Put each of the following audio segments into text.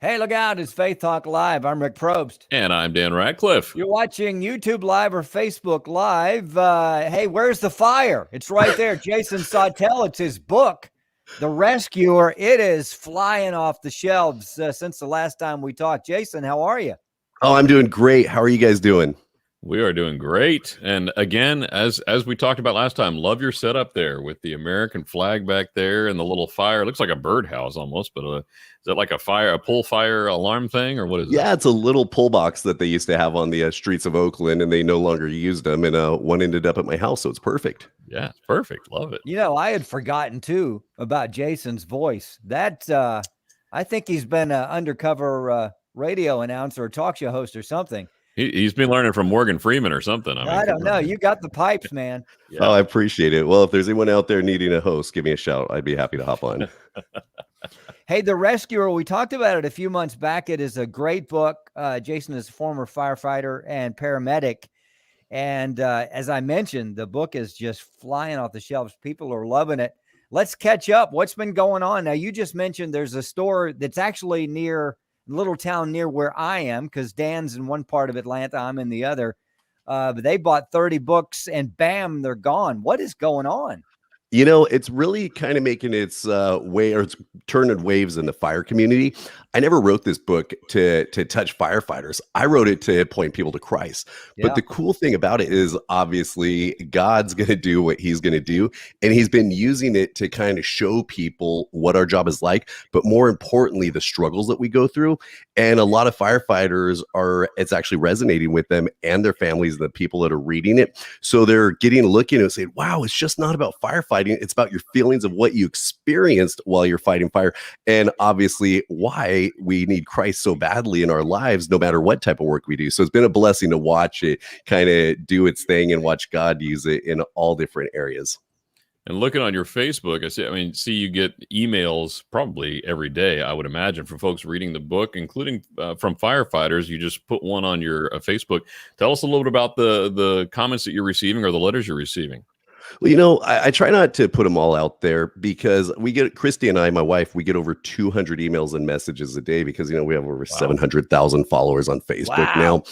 Hey, look out. It's Faith Talk Live. I'm Rick Probst. And I'm Dan Ratcliffe. You're watching YouTube Live or Facebook Live. Hey, where's the fire? It's right there. Jason Sautel. It's his book, The Rescuer. It is flying off the shelves since the last time we talked. Jason, how are you? Oh, I'm doing great. How are you guys doing? We are doing great. And again, as we talked about last time, love your setup there with the American flag back there and the little fire. It looks like a birdhouse almost, but is that like a pull fire alarm thing, or what is it? Yeah, it's a little pull box that they used to have on the streets of Oakland, and they no longer used them. And one ended up at my house, so it's perfect. Yeah, it's perfect. Love it. You know, I had forgotten too about Jason's voice. That I think he's been an undercover radio announcer or talk show host or something. He's been learning from Morgan Freeman or something. I don't know. You got the pipes, man. Yeah. Oh, I appreciate it. Well, if there's anyone out there needing a host, give me a shout. I'd be happy to hop on. Hey, The Rescuer, we talked about it a few months back. It is a great book. Jason is a former firefighter and paramedic. And as I mentioned, the book is just flying off the shelves. People are loving it. Let's catch up. What's been going on? Now, you just mentioned there's a store that's actually near little town near where I am, because Dan's in one part of Atlanta, I'm in the other. But they bought 30 books and bam, they're gone. What is going on? You know, it's really kind of making its way, or it's turning waves in the fire community. I never wrote this book to touch firefighters. I wrote it to point people to Christ. Yeah. But the cool thing about it is obviously God's going to do what he's going to do. And he's been using it to kind of show people what our job is like, but more importantly, the struggles that we go through. And a lot of firefighters it's actually resonating with them and their families, the people that are reading it. So they're getting a look at it and saying, wow, it's just not about firefighting. It's about your feelings of what you experienced while you're fighting fire. And obviously why we need Christ so badly in our lives, no matter what type of work we do. So it's been a blessing to watch it kind of do its thing and watch God use it in all different areas. And looking on your Facebook, see you get emails probably every day, I would imagine, from folks reading the book, including from firefighters. You just put one on your Facebook. Tell us a little bit about the comments that you're receiving or the letters you're receiving. Well, you know, I try not to put them all out there because Christy and I, my wife, we get over 200 emails and messages a day because, you know, we have over 700,000 followers on Facebook now.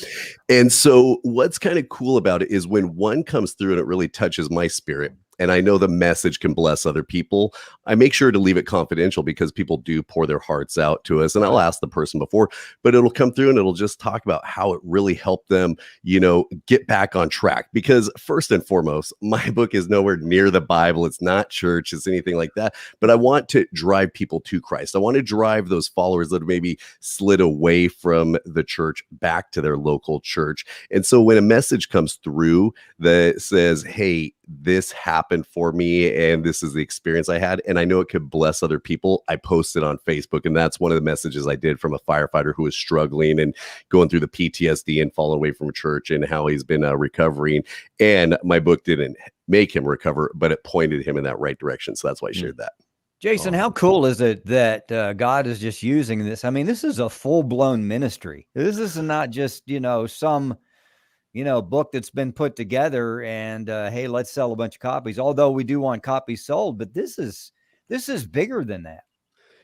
And so what's kind of cool about it is when one comes through and it really touches my spirit, and I know the message can bless other people, I make sure to leave it confidential because people do pour their hearts out to us. And I'll ask the person before, but it'll come through and it'll just talk about how it really helped them, you know, get back on track. Because first and foremost, my book is nowhere near the Bible. It's not church. It's anything like that. But I want to drive people to Christ. I want to drive those followers that maybe slid away from the church back to their local church. And so when a message comes through that says, hey, this happened for me and this is the experience I had, and I know it could bless other people, I posted on Facebook. And that's one of the messages I did from a firefighter who was struggling and going through the PTSD and falling away from church and how he's been recovering. And my book didn't make him recover, but it pointed him in that right direction. So that's why I shared that. Jason, how cool is it that God is just using this? I mean, this is a full-blown ministry. This is not just, some book that's been put together and, hey, let's sell a bunch of copies. Although we do want copies sold, but this is bigger than that.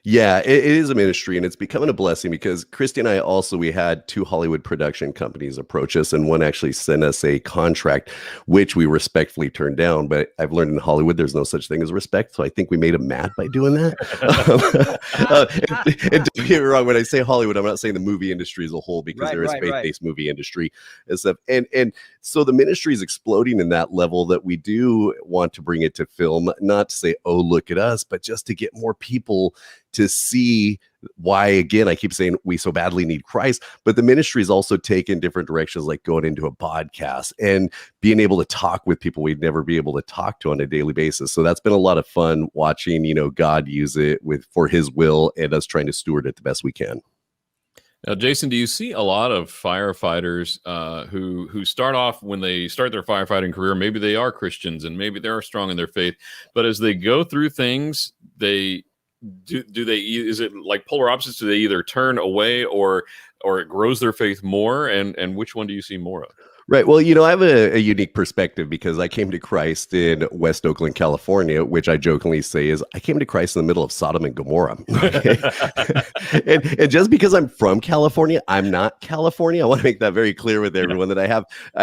Yeah, it is a ministry, and it's becoming a blessing because Christy and I we had 2 Hollywood production companies approach us, and one actually sent us a contract, which we respectfully turned down. But I've learned in Hollywood, there's no such thing as respect. So I think we made them mad by doing that. And don't get me wrong, when I say Hollywood, I'm not saying the movie industry as a whole, because there is faith-based movie industry and stuff. And so the ministry is exploding in that level that we do want to bring it to film, not to say, oh, look at us, but just to get more people to see why, again, I keep saying we so badly need Christ, but the ministry is also taken different directions, like going into a podcast and being able to talk with people we'd never be able to talk to on a daily basis. So that's been a lot of fun watching, God use it for his will and us trying to steward it the best we can. Now, Jason, do you see a lot of firefighters who start off, when they start their firefighting career, maybe they are Christians and maybe they are strong in their faith, but as they go through things, is it like polar opposites? Do they either turn away or it grows their faith more? And which one do you see more of? Right. Well, I have a unique perspective because I came to Christ in West Oakland, California, which I jokingly say is I came to Christ in the middle of Sodom and Gomorrah. Okay. and just because I'm from California, I'm not California. I want to make that very clear with everyone that I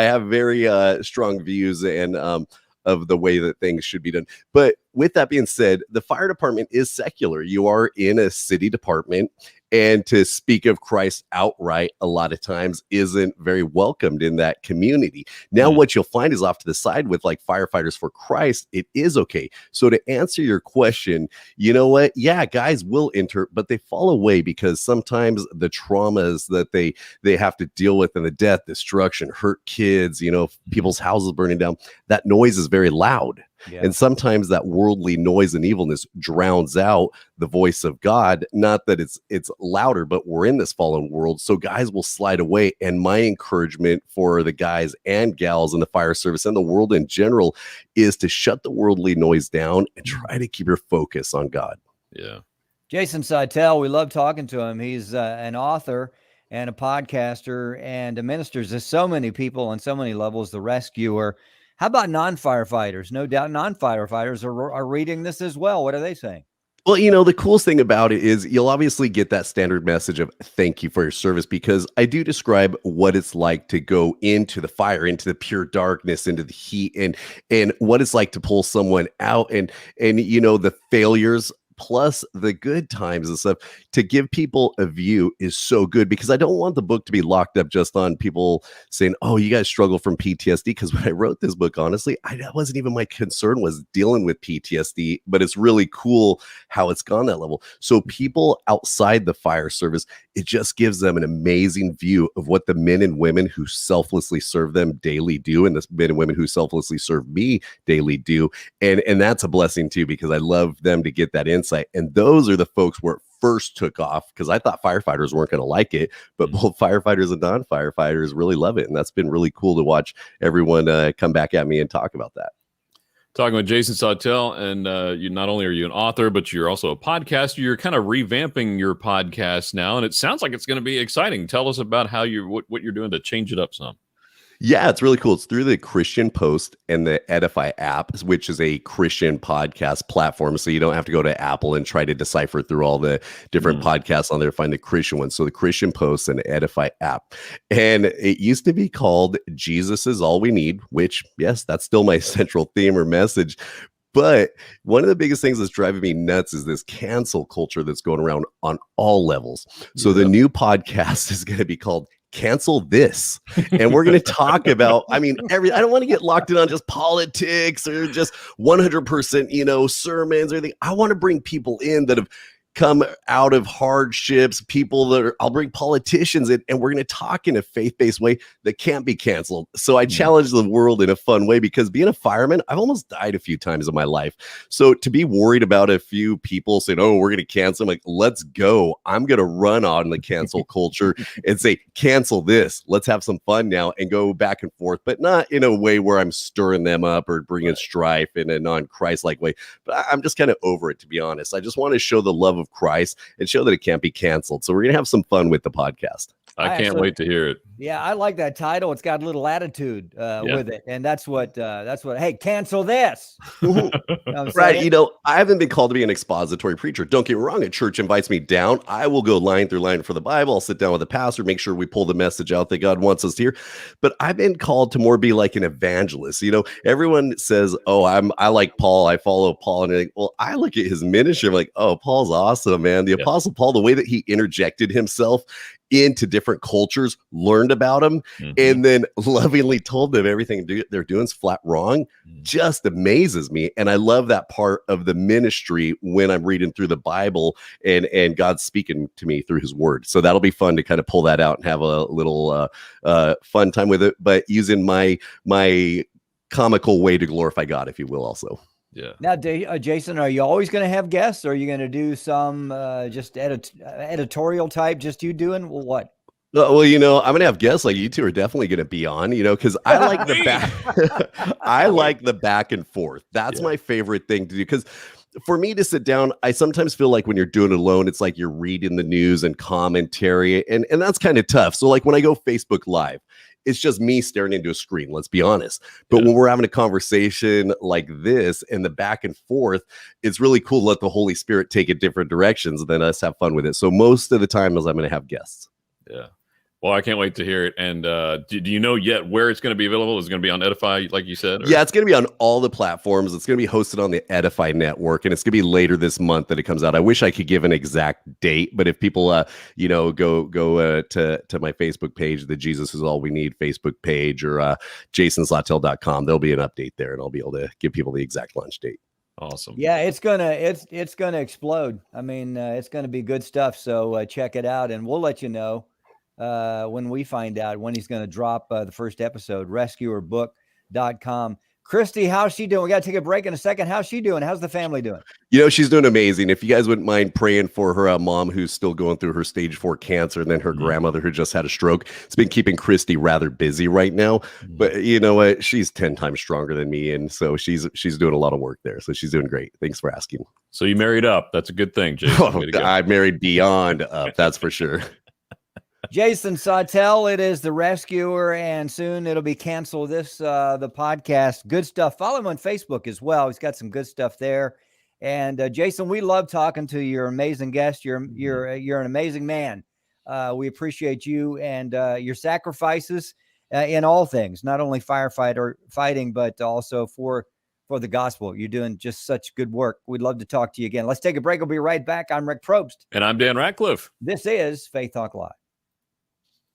have very strong views and of the way that things should be done. But with that being said, the fire department is secular. You are in a city department, and to speak of Christ outright a lot of times isn't very welcomed in that community. Now, what you'll find is off to the side with like Firefighters for Christ, it is okay. So to answer your question, you know what? Yeah, guys will enter, but they fall away because sometimes the traumas that they have to deal with and the death, destruction, hurt kids, people's houses burning down, that noise is very loud. Yeah. And sometimes that worldly noise and evilness drowns out the voice of God. Not that it's louder, but we're in this fallen world. So guys will slide away. And my encouragement for the guys and gals in the fire service and the world in general is to shut the worldly noise down and try to keep your focus on God. Yeah. Jason Sautel, we love talking to him. He's an author and a podcaster and a minister to so many people on so many levels, the rescuer. How about non-firefighters? No doubt non-firefighters are reading this as well. What are they saying? Well, the coolest thing about it is you'll obviously get that standard message of thank you for your service, because I do describe what it's like to go into the fire, into the pure darkness, into the heat, and what it's like to pull someone out and the failures plus the good times and stuff. To give people a view is so good, because I don't want the book to be locked up just on people saying, oh, you guys struggle from PTSD. Because when I wrote this book, honestly, that wasn't even my concern, was dealing with PTSD, but it's really cool how it's gone that level. So people outside the fire service, it just gives them an amazing view of what the men and women who selflessly serve them daily do, and the men and women who selflessly serve me daily do. And that's a blessing too, because I love them to get that insight. And those are the folks where it first took off, because I thought firefighters weren't going to like it, but both firefighters and non-firefighters really love it. And that's been really cool to watch everyone come back at me and talk about that. Talking with Jason Sautel, and you not only are you an author, but you're also a podcaster. You're kind of revamping your podcast now, and it sounds like it's going to be exciting. Tell us about how what you're doing to change it up some. Yeah, it's really cool. It's through the Christian Post and the Edify app, which is a Christian podcast platform. So you don't have to go to Apple and try to decipher through all the different podcasts on there to find the Christian one. So the Christian Post and Edify app. And it used to be called Jesus is All We Need, which, yes, that's still my central theme or message. But one of the biggest things that's driving me nuts is this cancel culture that's going around on all levels. So the new podcast is going to be called Cancel This. And we're going to talk about, I don't want to get locked in on just politics or just 100%, sermons or anything. I want to bring people in that have come out of hardships, people I'll bring politicians in, and we're going to talk in a faith-based way that can't be canceled. So I challenge the world in a fun way, because being a fireman, I've almost died a few times in my life. So to be worried about a few people saying, oh, we're going to cancel, I'm like, let's go. I'm going to run on the cancel culture and say, cancel this. Let's have some fun now and go back and forth, but not in a way where I'm stirring them up or bringing strife in a non-Christ-like way. But I'm just kind of over it, to be honest. I just want to show the love of Christ and show that it can't be canceled. So we're going to have some fun with the podcast. I can't wait to hear it. Yeah, I like that title. It's got a little attitude with it. And that's what, hey, cancel this. Right. I haven't been called to be an expository preacher. Don't get me wrong. A church invites me down. I will go line through line for the Bible. I'll sit down with the pastor, make sure we pull the message out that God wants us to hear. But I've been called to more be like an evangelist. Everyone says, oh, I like Paul. I follow Paul. And like, well, I look at his ministry. I'm like, oh, Paul's awesome, man. The Apostle Paul, the way that he interjected himself into different cultures, learned about them, and then lovingly told them everything they're doing is flat wrong, just amazes me. And I love that part of the ministry when I'm reading through the Bible and God's speaking to me through his word. So that'll be fun to kind of pull that out and have a little fun time with it, but using my comical way to glorify God, if you will, also. Yeah. Now, Jason, are you always going to have guests, or are you going to do some just editorial type, just you doing what? Well, I'm going to have guests like you two are definitely going to be on, because I like the back. I like the back and forth. That's my favorite thing to do, because for me to sit down, I sometimes feel like when you're doing it alone, it's like you're reading the news and commentary, and that's kind of tough. So like when I go Facebook Live, it's just me staring into a screen, let's be honest. But when we're having a conversation like this and the back and forth, it's really cool to let the Holy Spirit take it different directions and then us have fun with it. So most of the time is I'm going to have guests. Yeah. Well, I can't wait to hear it. And do you know yet where it's going to be available? Is it going to be on Edify, like you said? Or? Yeah, it's going to be on all the platforms. It's going to be hosted on the Edify network, and it's going to be later this month that it comes out. I wish I could give an exact date, but if people, go to my Facebook page, the Jesus Is All We Need Facebook page, or jasonsautel.com, there'll be an update there, and I'll be able to give people the exact launch date. Awesome. Yeah, it's gonna explode. I mean, it's gonna be good stuff. So check it out, and we'll let you know when we find out when he's going to drop the first episode. Rescuerbook.com. Christy, how's she doing? We got to take a break in a second. How's she doing? How's the family doing? She's doing amazing. If you guys wouldn't mind praying for her mom, who's still going through her stage 4 cancer, and then her grandmother who just had a stroke. It's been keeping Christy rather busy right now, but you know what? She's 10 times stronger than me. And so she's doing a lot of work there. So she's doing great. Thanks for asking. So you married up. That's a good thing, Jason. I married beyond up. That's for sure. Jason Sautel, it is the Rescuer, and soon it'll be canceled. The podcast, good stuff. Follow him on Facebook as well. He's got some good stuff there. And Jason, we love talking to you. You're an amazing guest. You're an amazing man. We appreciate you and your sacrifices in all things, not only fighting, but also for the gospel. You're doing just such good work. We'd love to talk to you again. Let's take a break. We'll be right back. I'm Rick Probst. And I'm Dan Ratcliffe. This is Faith Talk Live.